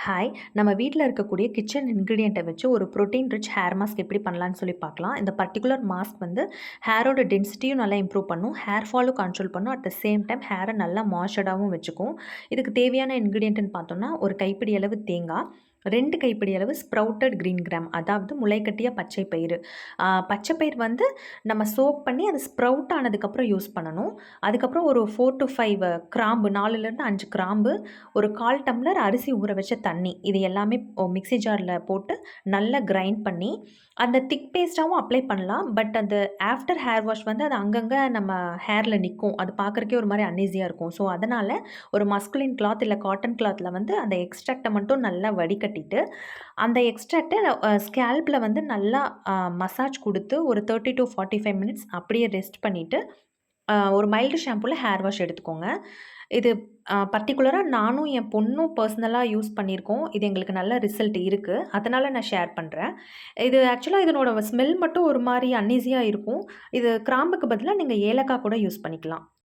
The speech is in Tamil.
ஹாய்! நம்ம வீட்ல இருக்கக்கூடிய கிச்சன் இன்கிரியண்ட்ட வச்சு ஒரு புரோட்டீன் ரிச் ஹேர் மாஸ்க் எப்படி பண்ணலான்னு சொல்லி பார்க்கலாம். இந்த பர்ட்டிகுலர் மாஸ்க் வந்து ஹேரோட டென்சிட்டியும் நல்லா இம்ப்ரூவ் பண்ணும். ஹேர் ஃபாலும் கண்ட்ரோல் பண்ணும். அட் த சேம் டைம் ஹேர நல்லா மாய்ஸ்சர்டாவும் வச்சுக்கும். இதுக்கு தேவையான இன்கிரியன்ட்ன்னு பார்த்தோம்னா, ஒரு கைப்பிடி அளவு தேங்காய், 2 கைப்பிடி அளவு ஸ்ப்ரவுட்டட் கிரீன் கிராம் அதாவது முளைக்கட்டிய பச்சை பயிறு. பச்சை பயிர் வந்து நம்ம சோக் பண்ணி அது ஸ்ப்ரவுட் ஆனதுக்கப்புறம் யூஸ் பண்ணணும். அதுக்கப்புறம் ஒரு 4 டூ 5 கிராம்பு 4லேருந்து 5 கிராம்பு, ஒரு 1/4 டம்ளர் அரிசி ஊற வச்ச தண்ணி. இது எல்லாமே மிக்ஸி ஜார்ல போட்டு நல்லா கிரைண்ட் பண்ணி, அந்த திக் பேஸ்ட்டாவும் அப்ளை பண்ணலாம். பட் அந்த ஆஃப்டர் ஹேர் வாஷ் வந்து அது அங்கங்க நம்ம ஹேர்ல நிக்கும். அது பார்க்கறக்கே ஒரு மாரி அன்ஈஸியா இருக்கும். ஸோ, அதனால ஒரு மஸ்குலின் கிளாத் இல்ல காட்டன் கிளாத்ல வந்து அந்த எக்ஸ்ட்ராக்ட்ட மட்டும் நல்லா வடிகட்டிட்டு, அந்த எக்ஸ்ட்ராக்ட்ட ஸ்கேல்ப்ல வந்து நல்லா மசாஜ் குடுத்து ஒரு 30 டூ 45 மினிட்ஸ் அப்படியே ரெஸ்ட் பண்ணிட்டு, ஒரு மைல்டு ஷாம்பூல ஹேர் வாஷ் எடுத்துக்கோங்க. இது பர்ட்டிகுலரா நானும் என் பொண்ணும் பெர்சனலா யூஸ் பண்ணியிருக்கோம். இது எங்களுக்கு நல்ல ரிசல்ட் இருக்கு. அதனால நான் ஷேர் பண்றேன். இது ஆக்சுவலா இதனோட ஸ்மெல் மட்டும் ஒரு மாரி அன்ஈஸியா இருக்கும். இது கிராம்புக்கு பதிலா நீங்க ஏலக்காய் கூட யூஸ் பண்ணிக்கலாம்.